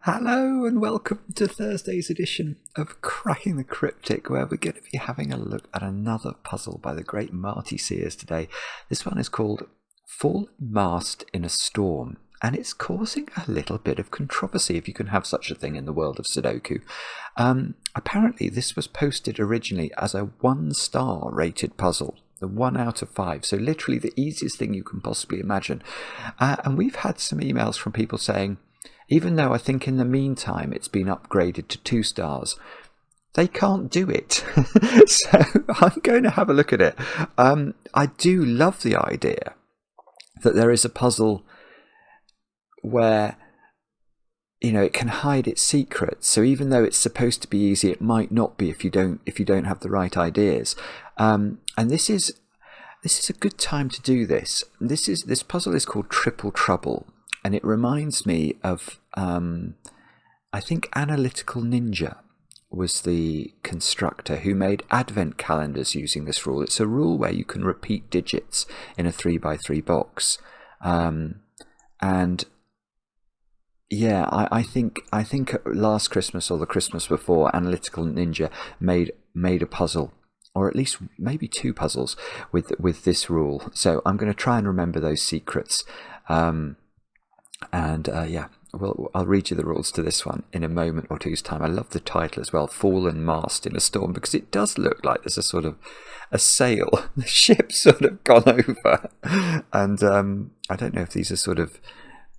Hello and welcome to Thursday's edition of Cracking the Cryptic, where we're going to be having a look at another puzzle by the great Marty Sears today. This one is called Mast In A Storm, and it's causing a little bit of controversy, if you can have such a thing in the world of Sudoku. Apparently this was posted originally as a 1-star rated puzzle. The 1 out of 5, so literally the easiest thing you can possibly imagine. And we've had some emails from people saying, even though I think in the meantime it's been upgraded to 2 stars, they can't do it. So I'm going to have a look at it. I do love the idea that there is a puzzle where, you know, it can hide its secrets. So even though it's supposed to be easy, it might not be if you don't have the right ideas. And this is a good time to do this. This puzzle is called Triple Trouble. And it reminds me of, I think Analytical Ninja was the constructor who made advent calendars using this rule. It's a rule where you can repeat digits in a 3x3 box. And yeah, I think last Christmas or the Christmas before, Analytical Ninja made a puzzle, or at least maybe 2 puzzles with this rule. So I'm going to try and remember those secrets. I'll read you the rules to this one in a moment or two's time. I love the title as well, Fallen Mast in a Storm, because it does look like there's a sort of a sail. The ship's sort of gone over. And I don't know if these are sort of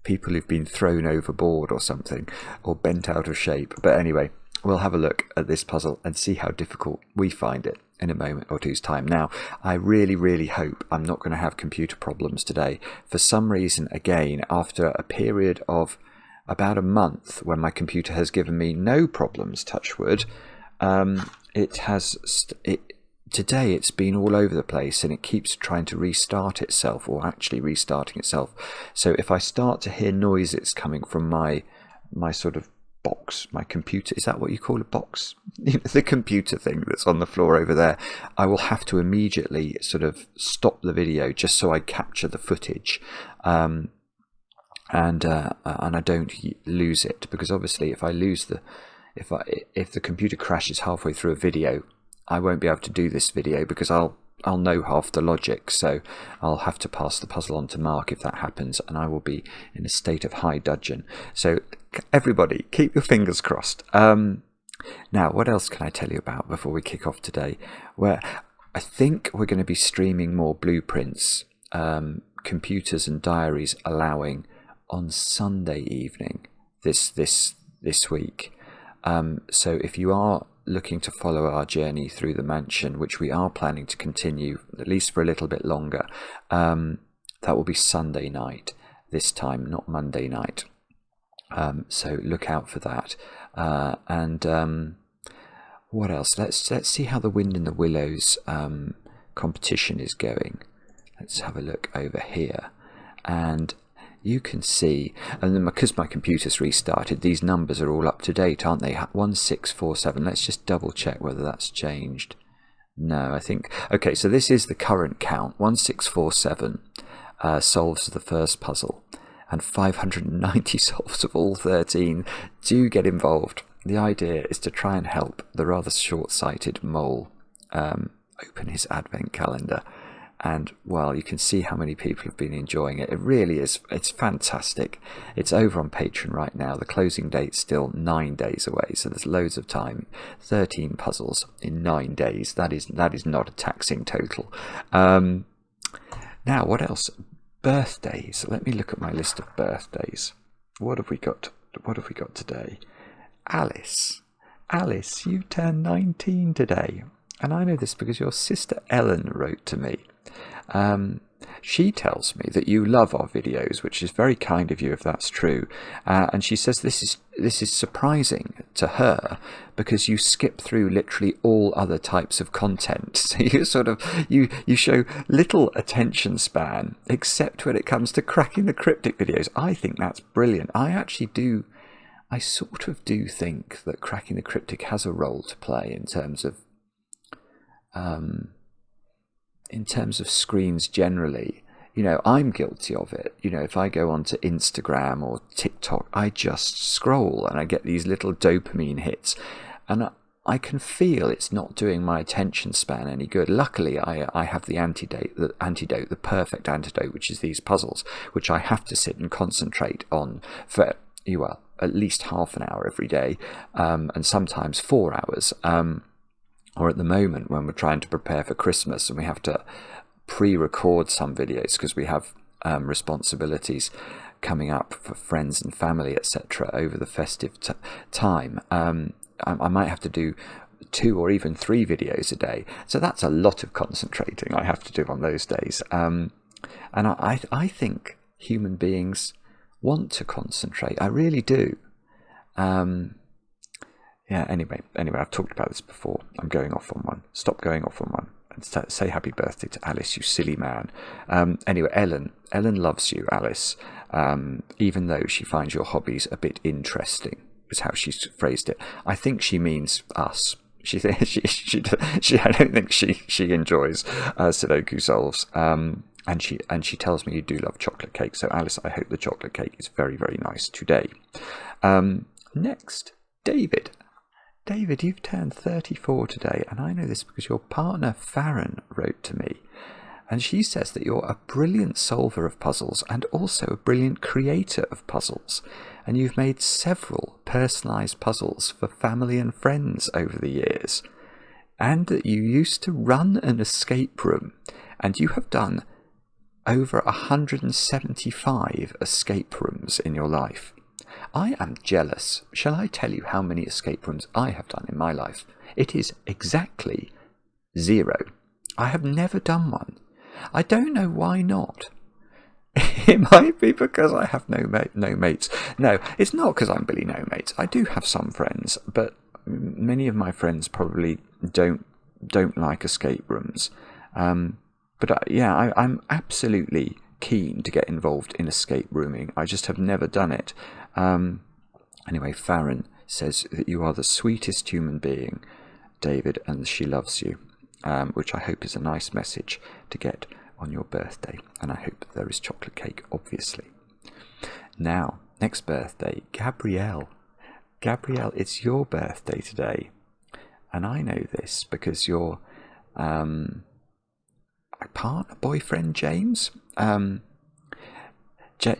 people who've been thrown overboard or something, or bent out of shape. But anyway, we'll have a look at this puzzle and see how difficult we find it in a moment or two's time. Now, I really, really hope I'm not going to have computer problems today. For some reason, again, after a period of about a month when my computer has given me no problems, touch wood, today it's been all over the place and it keeps trying to restart itself, or actually restarting itself. So if I start to hear noises coming from my sort of box, my computer, is that what you call a box? The computer thing that's on the floor over there, I will have to immediately sort of stop the video just so I capture the footage, and I don't lose it, because obviously if the computer crashes halfway through a video, I won't be able to do this video because I'll know half the logic, so I'll have to pass the puzzle on to Mark if that happens, and I will be in a state of high dudgeon. So everybody, keep your fingers crossed. Now, what else can I tell you about before we kick off today? Where I think we're going to be streaming more blueprints, computers and diaries allowing, on Sunday evening this week. So if you are looking to follow our journey through the mansion, which we are planning to continue at least for a little bit longer, that will be Sunday night this time, not Monday night. So look out for that. And what else? Let's see how the Wind in the Willows competition is going. Let's have a look over here, and you can see, and then because my computer's restarted, these numbers are all up to date, aren't they? 1647. Let's just double check whether that's changed. No, I think, okay, so this is the current count. 1647 solves the first puzzle, and 590 solves of all 13. Do get involved. The idea is to try and help the rather short-sighted mole open his advent calendar. And, well, you can see how many people have been enjoying it. It really is. It's fantastic. It's over on Patreon right now. The closing date's still 9 days away, so there's loads of time. 13 puzzles in 9 days. That is not a taxing total. Now, what else? Birthdays. Let me look at my list of birthdays. What have we got? What have we got today? Alice, you turn 19 today. And I know this because your sister Ellen wrote to me. She tells me that you love our videos, which is very kind of you if that's true. And she says this is surprising to her because you skip through literally all other types of content. So you sort of you show little attention span, except when it comes to cracking the cryptic videos. I think that's brilliant. I sort of do think that cracking the cryptic has a role to play in terms of screens generally. I'm guilty of it. If I go onto Instagram or TikTok, I just scroll and I get these little dopamine hits, and I can feel it's not doing my attention span any good. Luckily, I have the antidote, the perfect antidote, which is these puzzles, which I have to sit and concentrate on for, at least half an hour every day, and sometimes 4 hours. Or at the moment, when we're trying to prepare for Christmas and we have to pre-record some videos because we have responsibilities coming up for friends and family, etc., over the festive time. I might have to do 2 or even 3 videos a day, so that's a lot of concentrating I have to do on those days. And I think human beings want to concentrate. I really do. Anyway, I've talked about this before. I'm going off on one. Stop going off on one. And say happy birthday to Alice, you silly man. Anyway, Ellen loves you, Alice, even though she finds your hobbies a bit interesting, is how she's phrased it. I think she means us. I don't think she enjoys Sudoku solves. And she tells me you do love chocolate cake. So Alice, I hope the chocolate cake is very, very nice today. Next, David. David, you've turned 34 today, and I know this because your partner Farron wrote to me, and she says that you're a brilliant solver of puzzles and also a brilliant creator of puzzles, and you've made several personalised puzzles for family and friends over the years, and that you used to run an escape room, and you have done over 175 escape rooms in your life. I am jealous. Shall I tell you how many escape rooms I have done in my life? It is exactly 0. I have never done one. I don't know why not. It might be because I have no mates. No, it's not because I'm Billy No Mates. I do have some friends, but many of my friends probably don't like escape rooms. I'm absolutely keen to get involved in escape rooming. I just have never done it. Anyway, Farron says that you are the sweetest human being, David, and she loves you, which I hope is a nice message to get on your birthday. And I hope there is chocolate cake, obviously. Now, next birthday, Gabrielle. Gabrielle, it's your birthday today. And I know this because your partner, boyfriend, James,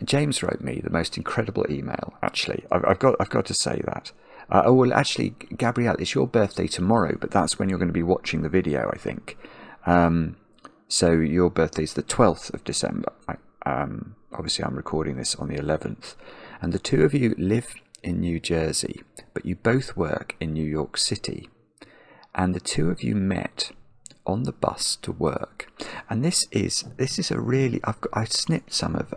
James wrote me the most incredible email, actually. I've got to say that. Actually, Gabrielle, it's your birthday tomorrow, but that's when you're going to be watching the video, I think. So your birthday's the 12th of December. Obviously, I'm recording this on the 11th. And the two of you live in New Jersey, but you both work in New York City. And the two of you met on the bus to work. And this is a really... I snipped some of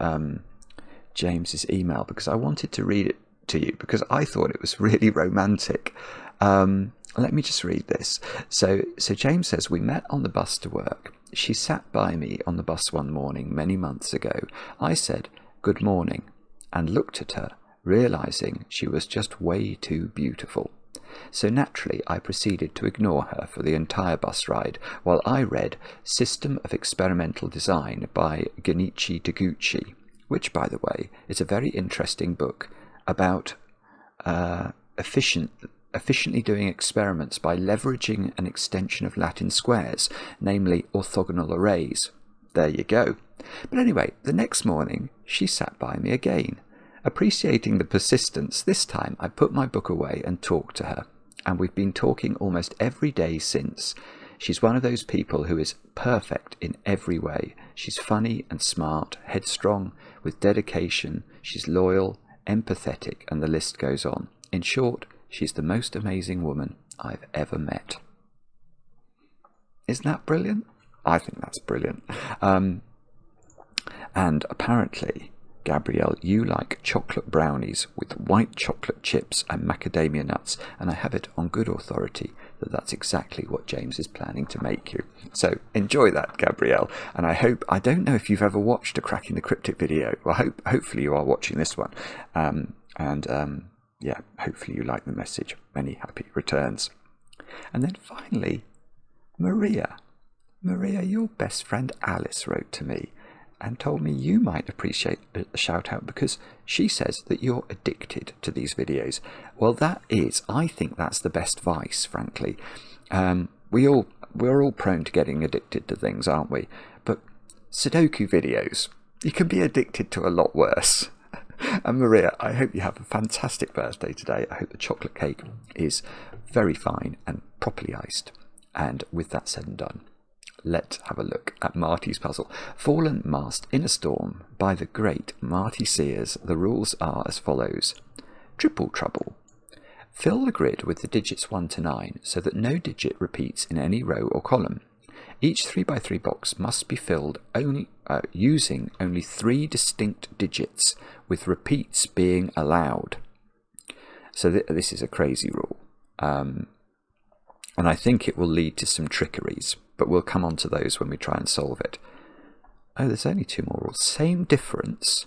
James's email because I wanted to read it to you because I thought it was really romantic. Let me just read this. So James says, we met on the bus to work. She sat by me on the bus one morning many months ago. I said, good morning, and looked at her, realizing she was just way too beautiful. So naturally I proceeded to ignore her for the entire bus ride while I read System of Experimental Design by Genichi Taguchi, which, by the way, is a very interesting book about efficiently doing experiments by leveraging an extension of Latin squares, namely orthogonal arrays. There you go. But anyway, the next morning she sat by me again. Appreciating the persistence, this time I put my book away and talked to her, and we've been talking almost every day since. She's one of those people who is perfect in every way. She's funny and smart, headstrong, with dedication. She's loyal, empathetic, and the list goes on. In short, she's the most amazing woman I've ever met. Isn't that brilliant? I think that's brilliant. And apparently, Gabrielle, you like chocolate brownies with white chocolate chips and macadamia nuts, and I have it on good authority that that's exactly what James is planning to make you. So enjoy that, Gabrielle, and I don't know if you've ever watched a Cracking the Cryptic video. Well, hopefully you are watching this one, hopefully you like the message. Many happy returns. And then finally, Maria, your best friend Alice wrote to me, and told me you might appreciate a shout out because she says that you're addicted to these videos. Well, I think that's the best vice, frankly. We're all prone to getting addicted to things, aren't we? But Sudoku videos, you can be addicted to a lot worse. And Maria, I hope you have a fantastic birthday today. I hope the chocolate cake is very fine and properly iced. And with that said and done, let's have a look at Marty's puzzle. Fallen Mast in a Storm by the great Marty Sears. The rules are as follows. Triple trouble. Fill the grid with the digits 1 to 9 so that no digit repeats in any row or column. Each 3x3 box must be filled using only 3 distinct digits, with repeats being allowed. So this is a crazy rule. And I think it will lead to some trickeries, but we'll come on to those when we try and solve it. Oh, there's only 2 more rules. Same difference.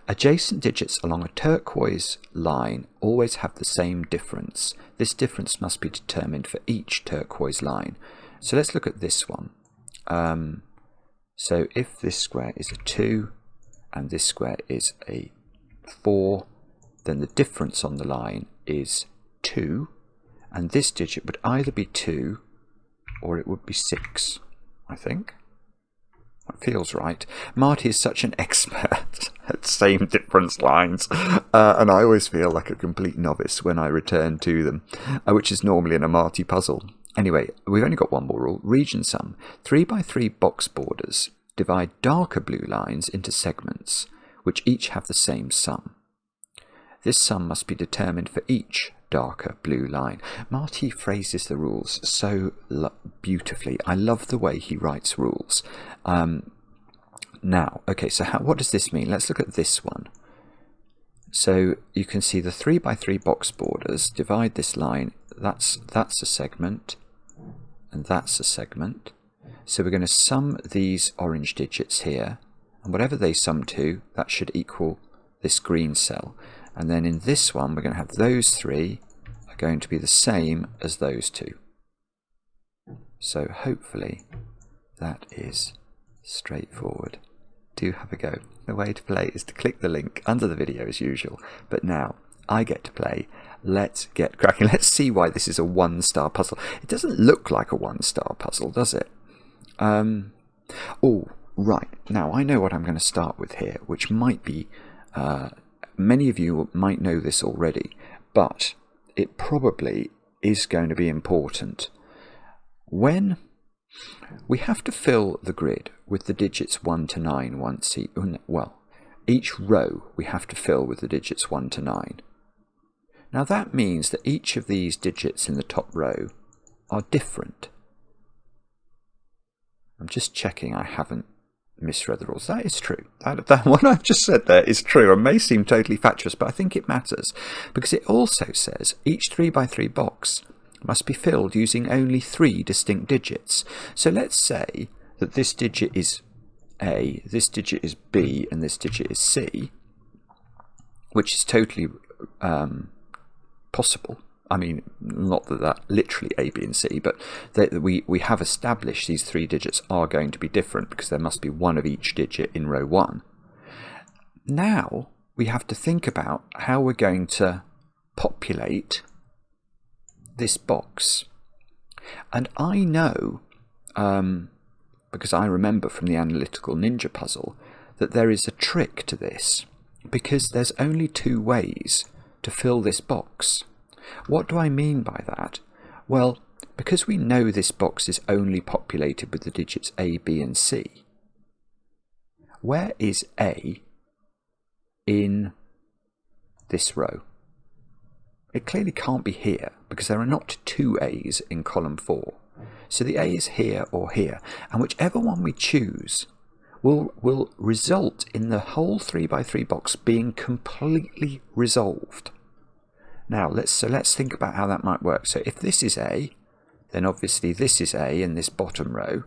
Adjacent digits along a turquoise line always have the same difference. This difference must be determined for each turquoise line. So let's look at this one. So if this square is a 2 and this square is a 4, then the difference on the line is 2, and this digit would either be 2 or it would be 6, I think. That feels right. Marty is such an expert at same difference lines, and I always feel like a complete novice when I return to them, which is normally in a Marty puzzle. Anyway, we've only got one more rule. Region sum. 3x3 box borders divide darker blue lines into segments, which each have the same sum. This sum must be determined for each darker blue line. Marty phrases the rules so beautifully. I love the way he writes rules. Now, okay, so what does this mean? Let's look at this one. So you can see the 3x3 box borders divide this line. That's a segment, and that's a segment. So we're going to sum these orange digits here, and whatever they sum to, that should equal this green cell. And then in this one, we're going to have those 3 are going to be the same as those 2. So hopefully that is straightforward. Do have a go. The way to play is to click the link under the video as usual. But now I get to play. Let's get cracking. Let's see why this is a 1-star puzzle. It doesn't look like a 1-star puzzle, does it? Oh, right. Now I know what I'm going to start with here, which might be... many of you might know this already, but it probably is going to be important. When we have to fill the grid with the digits 1 to 9 once each row we have to fill with the digits 1 to 9. Now that means that each of these digits in the top row are different. I'm just checking I haven't misread the rules. That is true. That what I've just said there is true and may seem totally fatuous, but I think it matters because it also says each 3x3 box must be filled using only 3 distinct digits. So let's say that this digit is A, this digit is B, and this digit is C, which is totally possible. I mean, not that literally A, B, and C, but we have established these 3 digits are going to be different because there must be one of each digit in row 1. Now we have to think about how we're going to populate this box. And I know, because I remember from the Analytical Ninja puzzle, that there is a trick to this because there's only 2 ways to fill this box. What do I mean by that? Well, because we know this box is only populated with the digits A, B, and C, where is A in this row? It clearly can't be here because there are not 2 A's in column 4. So the A is here or here, and whichever one we choose will result in the whole 3x3 box being completely resolved. Now let's think about how that might work. So if this is A, then obviously this is A in this bottom row,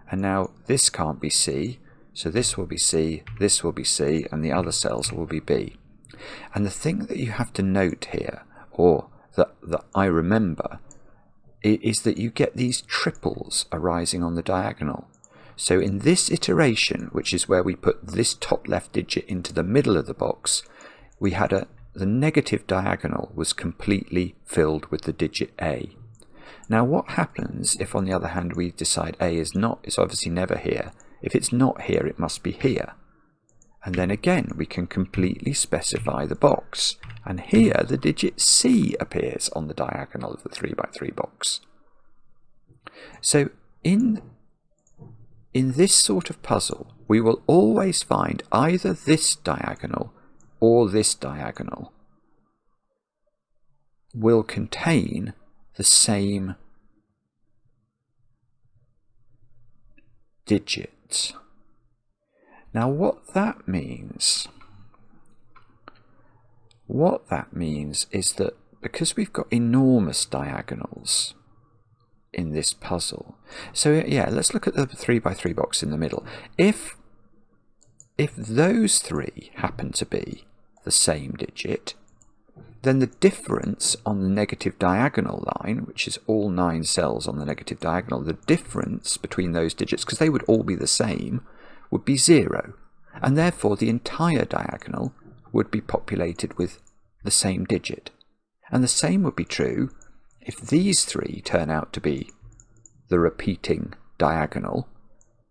and now this can't be C, so this will be C, this will be C, and the other cells will be B. And the thing that you have to note here, or that I remember, is that you get these triples arising on the diagonal. So in this iteration, which is where we put this top left digit into the middle of the box, we had the negative diagonal was completely filled with the digit A. Now what happens if, on the other hand, we decide A is obviously never here. If it's not here, it must be here. And then again, we can completely specify the box. And here, the digit C appears on the diagonal of the 3x3 box. So in this sort of puzzle, we will always find either this diagonal or this diagonal will contain the same digit. Now what that means is that because we've got enormous diagonals in this puzzle, so yeah, let's look at the 3x3 box in the middle. If those three happen to be the same digit, then the difference on the negative diagonal line, which is all 9 cells on the negative diagonal, the difference between those digits, because they would all be the same, would be 0. And therefore the entire diagonal would be populated with the same digit. And the same would be true if these three turn out to be the repeating diagonal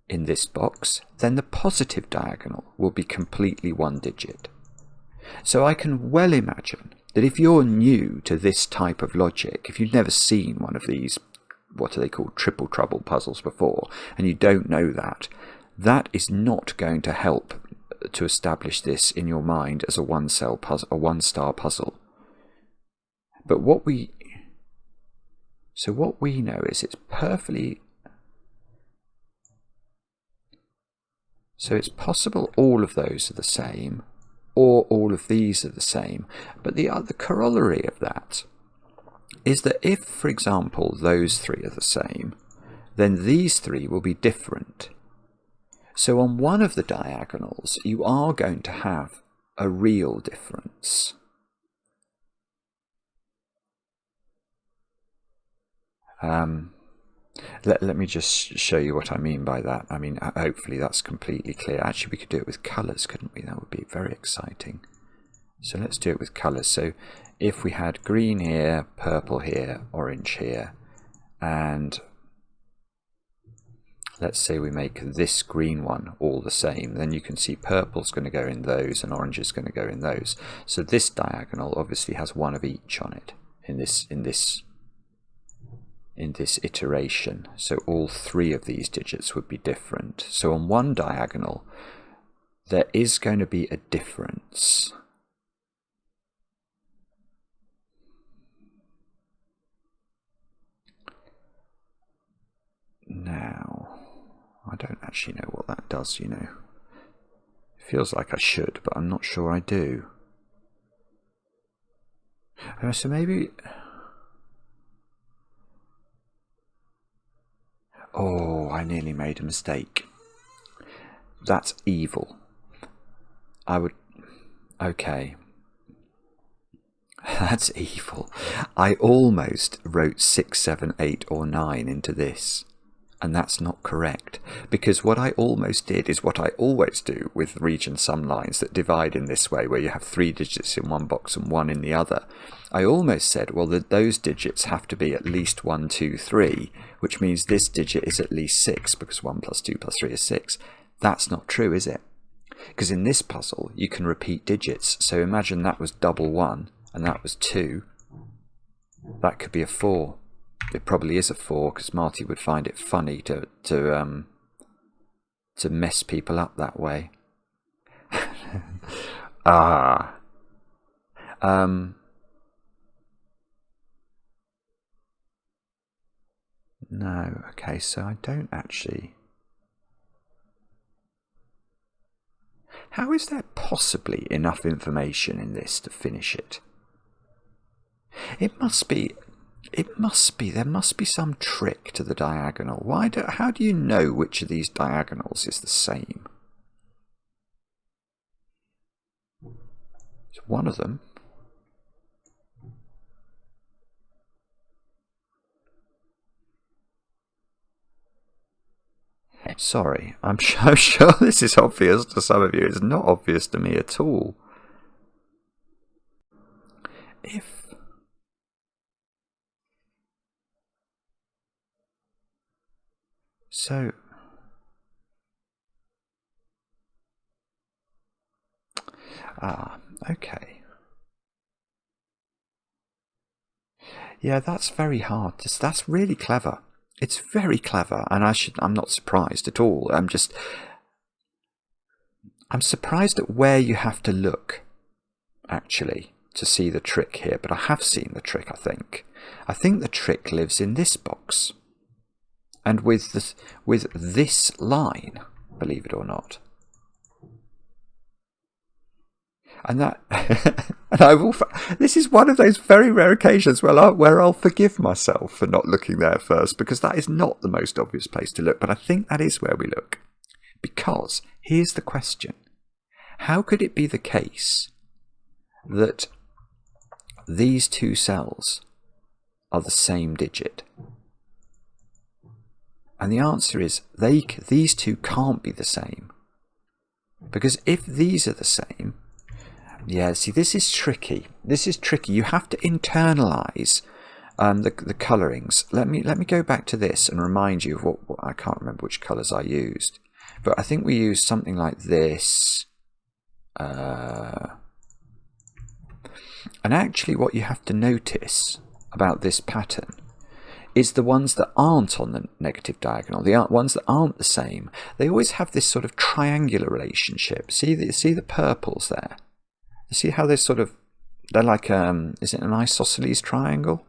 in this box, then the positive diagonal will be completely one digit. So I can well imagine that if you're new to this type of logic, if you've never seen one of these, what are they called, triple trouble puzzles before, and you don't know that, that is not going to help to establish this in your mind as a one-cell puzzle, a one-star puzzle. But what we know is it's perfectly. So it's possible all of those are the same, or all of these are the same. But the other corollary of that is that if, for example, those three are the same, then these three will be different. So on one of the diagonals, you are going to have a real difference. Let me just show you what I mean by that. I mean, hopefully that's completely clear. Actually, we could do it with colours, couldn't we? That would be very exciting. So let's do it with colours. So if we had green here, purple here, orange here, and let's say we make this green one all the same, then you can see purple's going to go in those and orange is going to go in those. So this diagonal obviously has one of each on it in this iteration. So all three of these digits would be different. So on one diagonal there is going to be a difference. Now, I don't actually know what that does, you know. It feels like I should, but I'm not sure I do. So maybe... Oh, I nearly made a mistake. That's evil. Okay. That's evil. I almost wrote 6, 7, 8 or 9 into this. And that's not correct, because what I almost did is what I always do with region sum lines that divide in this way, where you have 3 digits in one box and 1 in the other. I almost said, well, those digits have to be at least 1, 2, 3, which means this digit is at least 6, because 1 plus 2 plus 3 is 6. That's not true, is it? Because in this puzzle, you can repeat digits. So imagine that was double 1, and that was 2. That could be a 4. It probably is a 4, because Marty would find it funny to mess people up that way. No, okay, so I don't actually... How is there possibly enough information in this to finish it? It must be, there must be some trick to the diagonal. How do you know which of these diagonals is the same? It's one of them. Sorry, I'm sure this is obvious to some of you. It's not obvious to me at all. Okay. Yeah, that's very hard. That's really clever. It's very clever, and I'm not surprised at all. I'm surprised at where you have to look, actually, to see the trick here. But I have seen the trick, I think. I think the trick lives in this box. And with this line, believe it or not. And this is one of those very rare occasions where I'll forgive myself for not looking there first, because that is not the most obvious place to look, but I think that is where we look. Because here's the question: how could it be the case that these two cells are the same digit? And the answer is these two can't be the same, because if these are the same. Yeah, see, this is tricky. This is tricky. You have to internalize the colorings. Let me go back to this and remind you of what I can't remember which colors I used, but I think we used something like this. And actually, what you have to notice about this pattern is the ones that aren't on the negative diagonal, the ones that aren't the same. They always have this sort of triangular relationship. See the purples there. See how they're like is it an isosceles triangle?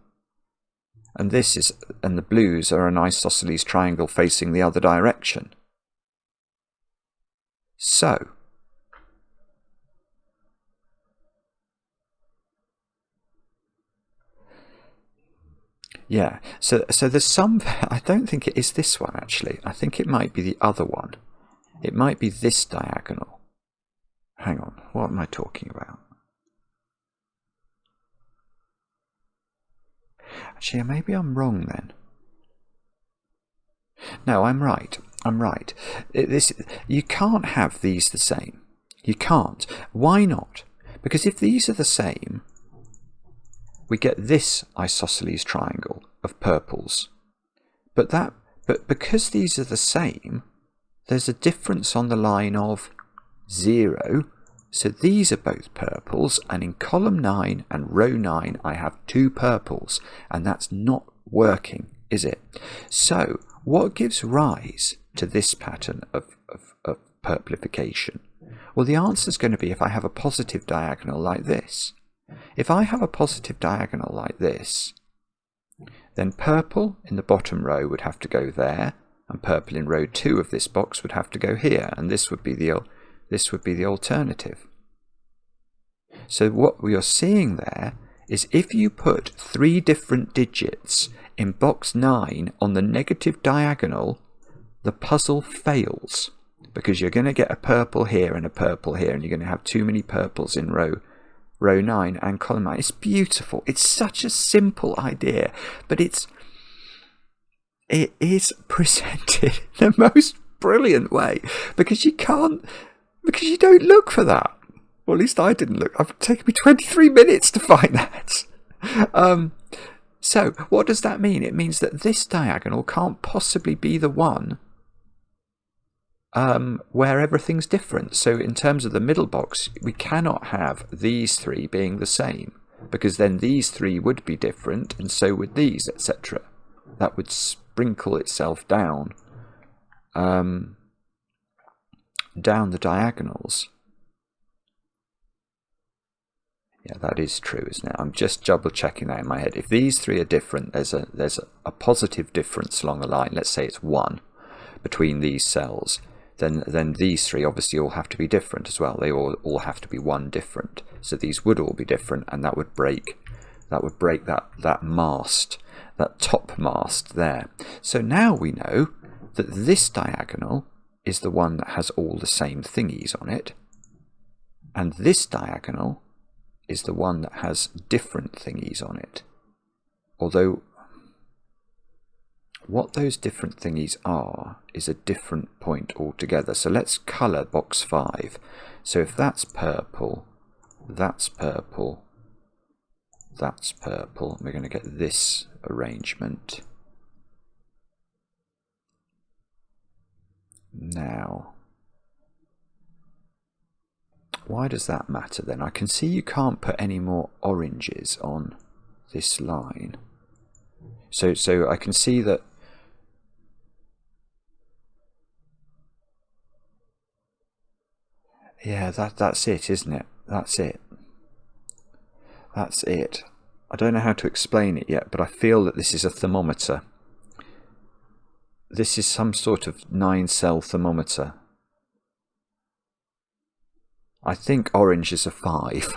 And the blues are an isosceles triangle facing the other direction. So yeah, so there's some. I don't think it is this one actually. I think it might be the other one. It might be this diagonal. Hang on, what am I talking about? Actually, maybe I'm wrong then. No, I'm right. You can't have these the same. You can't. Why not? Because if these are the same, we get this isosceles triangle of purples. But because these are the same, there's a difference on the line of 0. So these are both purples, and in column 9 and row 9 I have 2 purples, and that's not working, is it? So what gives rise to this pattern of purplification? Well, the answer is going to be if I have a positive diagonal like this. If I have a positive diagonal like this, then purple in the bottom row would have to go there, and purple in row 2 of this box would have to go here, and this would be the alternative. So what we are seeing there is if you put 3 different digits in box 9 on the negative diagonal, the puzzle fails, because you're going to get a purple here and a purple here, and you're going to have too many purples in row 9 and column 9. It's beautiful. It's such a simple idea, but it is presented in the most brilliant way, because you don't look for that. Well, at least I didn't look. It's taken me 23 minutes to find that. So what does that mean? It means that this diagonal can't possibly be the one where everything's different. So in terms of the middle box, we cannot have these 3 being the same, because then these 3 would be different, and so would these, etc. That would sprinkle itself down the diagonals. Yeah, that is true, isn't it? I'm just double checking that in my head. If these 3 are different, there's a positive difference along the line. Let's say it's 1 between these cells. Then these 3 obviously all have to be different as well. They all have to be 1 different. So these would all be different, and that would break that mast, that top mast there. So now we know that this diagonal is the one that has all the same thingies on it, and this diagonal is the one that has different thingies on it. Although what those different thingies are is a different point altogether. So let's colour box 5. So if that's purple, that's purple, that's purple, we're going to get this arrangement. Now, why does that matter then? I can see you can't put any more oranges on this line. So I can see that yeah, that's it, isn't it? That's it. That's it. I don't know how to explain it yet, but I feel that this is a thermometer. This is some sort of 9-cell thermometer. I think orange is a 5.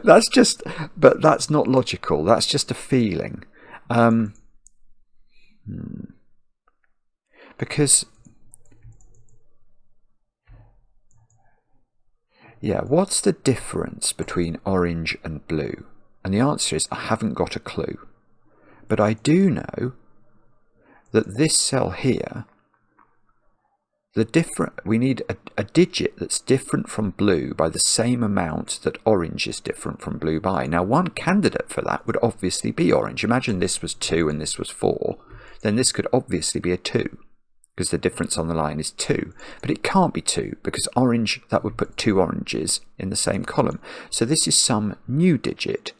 That's just, but that's not logical. That's just a feeling. Because, yeah, what's the difference between orange and blue? And the answer is I haven't got a clue. But I do know that this cell here, we need a digit that's different from blue by the same amount that orange is different from blue by. Now, one candidate for that would obviously be orange. Imagine this was 2 and this was 4. Then this could obviously be a 2, because the difference on the line is 2. But it can't be 2, because orange, that would put 2 oranges in the same column. So this is some new digit.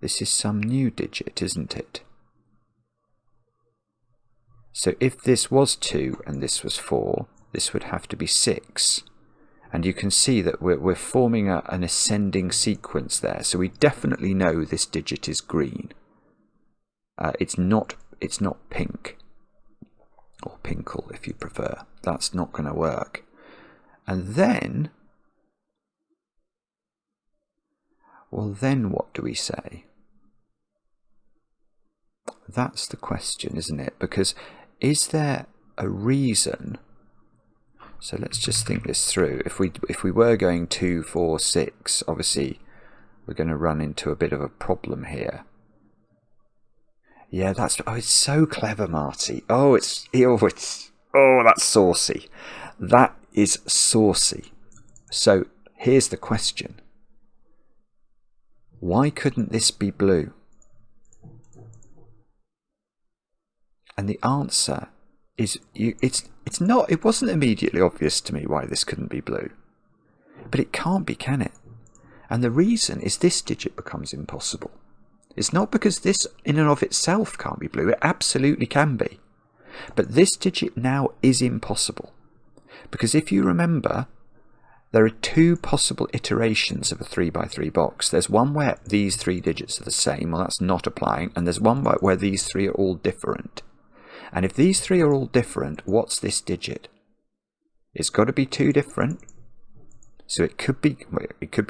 This is some new digit, isn't it? So if this was 2 and this was 4, this would have to be 6. And you can see that we're forming an ascending sequence there. So we definitely know this digit is green. It's not pink, or pinkle if you prefer. That's not going to work. And then, well, then what do we say? That's the question, isn't it? Because is there a reason? So let's just think this through. If we were going 2, 4, 6, obviously we're going to run into a bit of a problem here. Yeah, it's so clever, Marty. Oh, that's saucy. That is saucy. So here's the question. Why couldn't this be blue? And the answer is it wasn't immediately obvious to me why this couldn't be blue. But it can't be, can it? And the reason is this digit becomes impossible. It's not because this in and of itself can't be blue. It absolutely can be. But this digit now is impossible. Because if you remember, there are 2 possible iterations of a 3x3 box. There's one where these 3 digits are the same. Well, that's not applying. And there's one where these 3 are all different. And if these 3 are all different, what's this digit? It's got to be 2 different. So it could be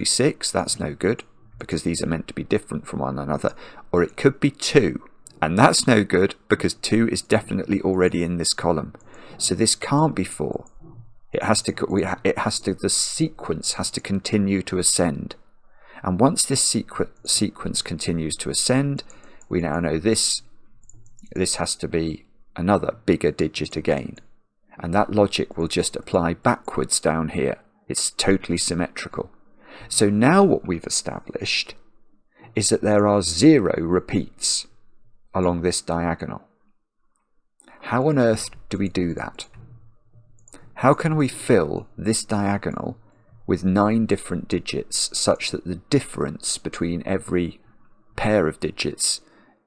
6. That's no good, because these are meant to be different from one another. Or it could be 2. And that's no good, because 2 is definitely already in this column. So this can't be 4. The sequence has to continue to ascend. And once this sequence continues to ascend, we now know this has to be another bigger digit again. And that logic will just apply backwards down here. It's totally symmetrical. So now what we've established is that there are 0 repeats along this diagonal. How on earth do we do that? How can we fill this diagonal with 9 different digits such that the difference between every pair of digits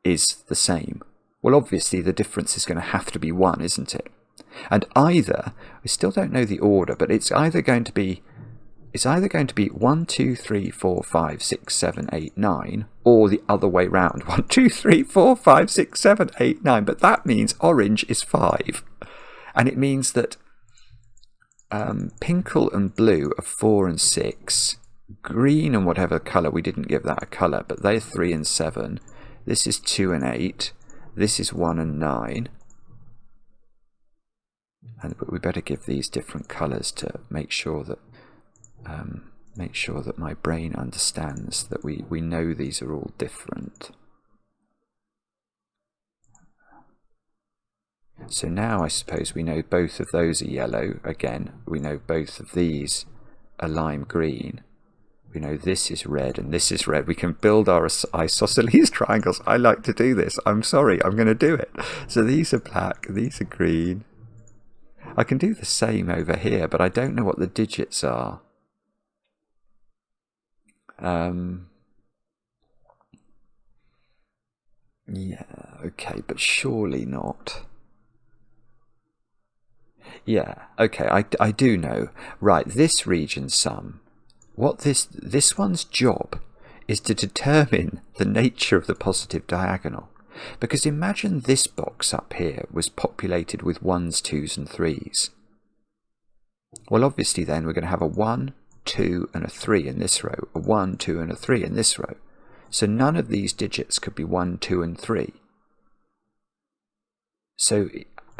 is the same? Well, obviously the difference is going to have to be 1, isn't it? And either, we still don't know the order, but it's either going to be 1, 2, 3, 4, 5, 6, 7, 8, 9, or the other way round. 1, 2, 3, 4, 5, 6, 7, 8, 9. But that means orange is 5. And it means that pinkle and blue are 4 and 6. Green and whatever colour, we didn't give that a colour, but they're 3 and 7. This is 2 and 8. This is 1 and 9. But we better give these different colours to make sure that make sure that my brain understands that we know these are all different. So now I suppose we know both of those are yellow. Again, we know both of these are lime green. We know this is red and this is red. We can build our isosceles triangles. I like to do this. I'm sorry, I'm going to do it. So these are black, these are green. I can do the same over here, but I don't know what the digits are. Yeah, okay, but surely not. Yeah, okay, I do know. Right, this region sum, what this one's job is to determine the nature of the positive diagonal. Because imagine this box up here was populated with 1s, 2s and 3s. Well, obviously then we're going to have a 1, 2 and a 3 in this row, a 1, 2 and a 3 in this row. So none of these digits could be 1, 2 and 3. So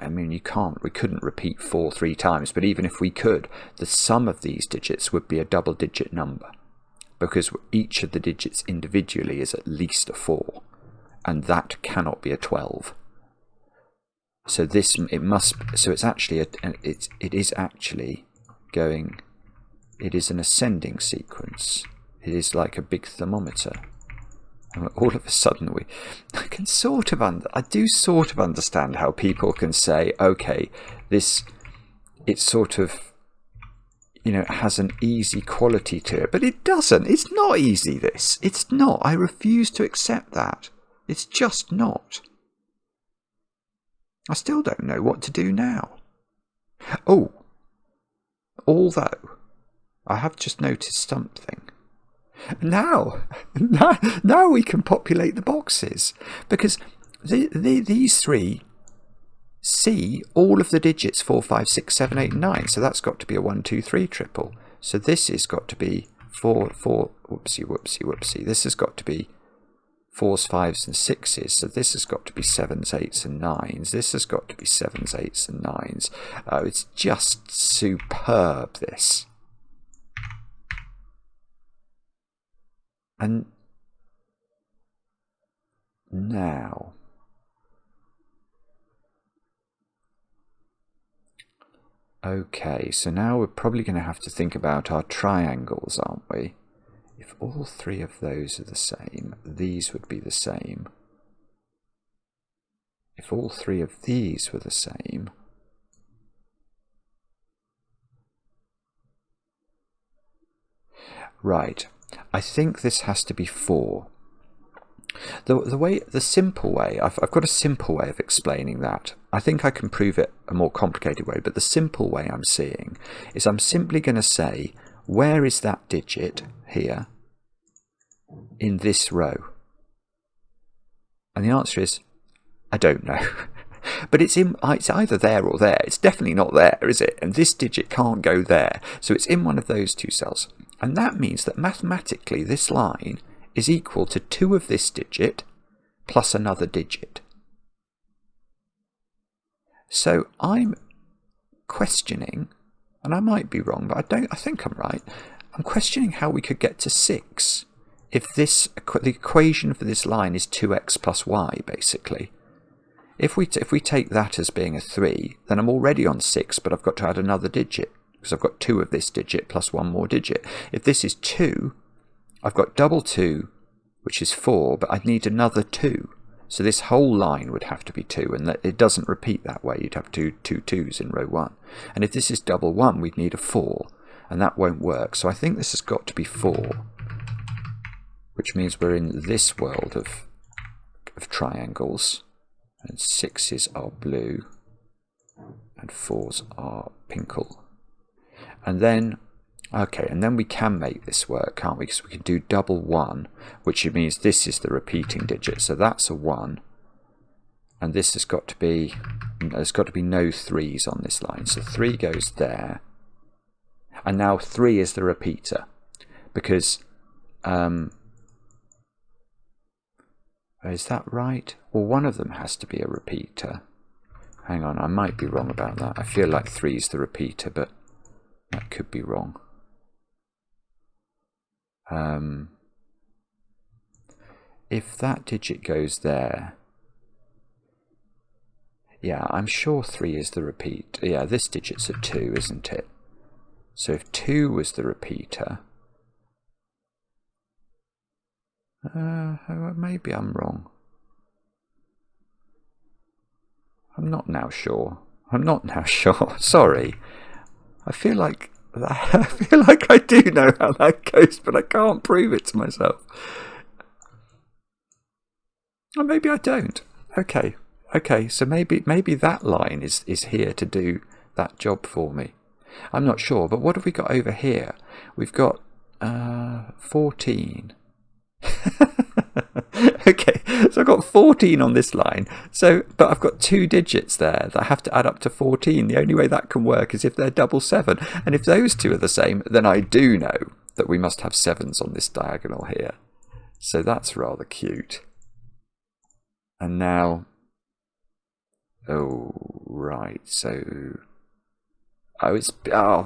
I mean, we couldn't repeat 4 3 times, but even if we could, the sum of these digits would be a double-digit number, because each of the digits individually is at least a 4, and that cannot be a 12. So it's actually it is an ascending sequence. It is like a big thermometer. And all of a sudden I do sort of understand how people can say, okay, it sort of, has an easy quality to it, but it doesn't. It's not easy, this. It's not. I refuse to accept that. It's just not. I still don't know what to do now. Oh, although I have just noticed something. Now we can populate the boxes, because these three see all of the digits 4, 5, 6, 7, 8, and 9. So that's got to be a 1, 2, 3 triple. So this has got to be 4, whoopsie. This has got to be 4s, 5s, and 6s. So this has got to be 7s, 8s, and 9s. This has got to be 7s, 8s, and 9s. It's just superb, this. And now, okay, so now we're probably going to have to think about our triangles, aren't we? If all three of those are the same, these would be the same. If all three of these were the same, right. I think this has to be 4. The simple way, I've got a simple way of explaining that. I think I can prove it a more complicated way, but the simple way I'm seeing is I'm simply going to say, where is that digit here in this row? And the answer is, I don't know. But it's either there or there. It's definitely not there, is it? And this digit can't go there. So it's in one of those two cells. And that means that mathematically this line is equal to 2 of this digit plus another digit. So I'm questioning, and I might be wrong, but I think I'm right. I'm questioning how we could get to 6 if the equation for this line is 2x plus y, basically. If we take that as being a 3, then I'm already on 6, but I've got to add another digit, because I've got 2 of this digit plus 1 more digit. If this is 2, I've got double 2, which is 4, but I'd need another 2. So this whole line would have to be 2, and it doesn't repeat that way. You'd have two 2s in row 1. And if this is double 1, we'd need a 4, and that won't work. So I think this has got to be 4, which means we're in this world of triangles. And 6s are blue, and 4s are pinkle. And then, okay, and then we can make this work, can't we? Because we can do double 1, which means this is the repeating digit. So that's a 1, and this has got to be, there's got to be no 3s on this line. So 3 goes there, and now 3 is the repeater, because is that right? Well, one of them has to be a repeater. Hang on, I might be wrong about that. I feel like 3 is the repeater, but that could be wrong. If that digit goes there, yeah, I'm sure 3 is the repeat. Yeah, this digit's a 2, isn't it? So if 2 was the repeater, maybe I'm wrong. I'm not now sure. Sorry. I feel like I do know how that goes, but I can't prove it to myself. Or maybe I don't. Okay. So maybe that line is here to do that job for me. I'm not sure. But what have we got over here? We've got 14. Okay, so I've got 14 on this line. But I've got 2 digits there that I have to add up to 14. The only way that can work is if they're double 7. And if those two are the same, then I do know that we must have 7s on this diagonal here. So that's rather cute. And now, oh, right, so,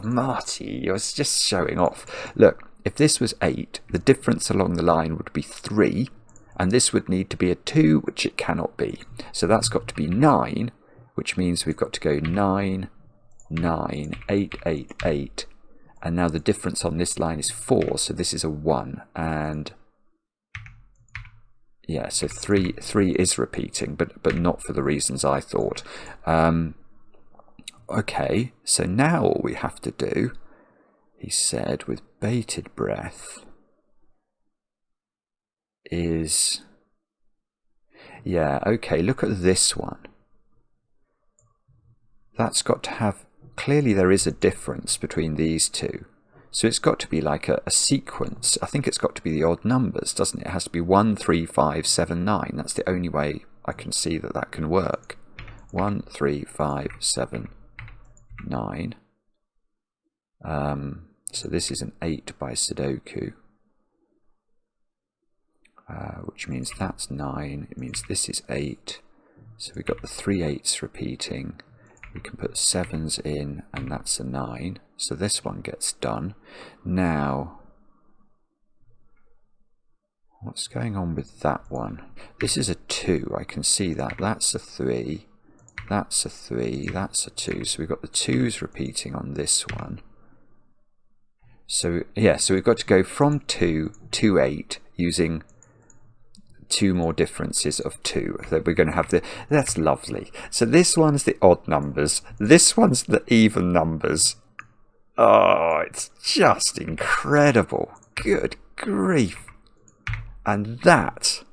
Marty, you're just showing off. Look, if this was 8, the difference along the line would be 3, and this would need to be a 2, which it cannot be. So that's got to be 9, which means we've got to go 9, 9, 8, 8, 8, and now the difference on this line is 4, so this is a 1, and yeah, so 3 is repeating, but not for the reasons I thought. Okay, so now all we have to do, he said, with bated breath, is, yeah, okay, look at this one. That's got to have, clearly there is a difference between these two. So it's got to be like a sequence. I think it's got to be the odd numbers, doesn't it? It has to be 1, 3, 5, 7, 9. That's the only way I can see that that can work. 1, 3, 5, 7, 9. So this is an 8 by Sudoku, which means that's 9. It means this is 8. So we've got the 3 8s repeating. We can put 7s in, and that's a 9. So this one gets done. Now, what's going on with that one? This is a 2. I can see that. That's a 3. That's a 3. That's a 2. So we've got the 2s repeating on this one. So, yeah, so we've got to go from 2 to 8 using 2 more differences of 2. So we're going to have that's lovely. So this one's the odd numbers. This one's the even numbers. Oh, it's just incredible. Good grief. And that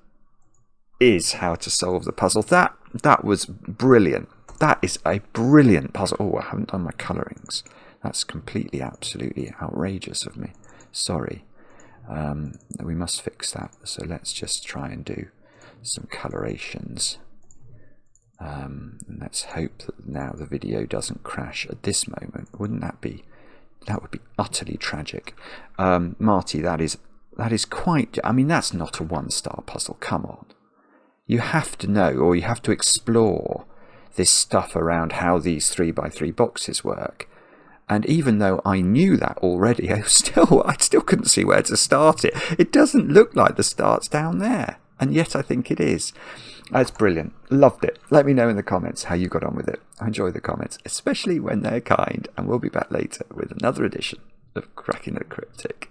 is how to solve the puzzle. That was brilliant. That is a brilliant puzzle. Oh, I haven't done my colourings. That's completely, absolutely outrageous of me. Sorry. We must fix that. So let's just try and do some colorations. And let's hope that now the video doesn't crash at this moment. Wouldn't that be? That would be utterly tragic. Marty, that is quite. I mean, that's not a 1-star puzzle. Come on. You have to know, or you have to explore this stuff around how these 3x3 boxes work. And even though I knew that already, I still couldn't see where to start it. It doesn't look like the start's down there, and yet I think it is. That's brilliant. Loved it. Let me know in the comments how you got on with it. I enjoy the comments, especially when they're kind, and we'll be back later with another edition of Cracking the Cryptic.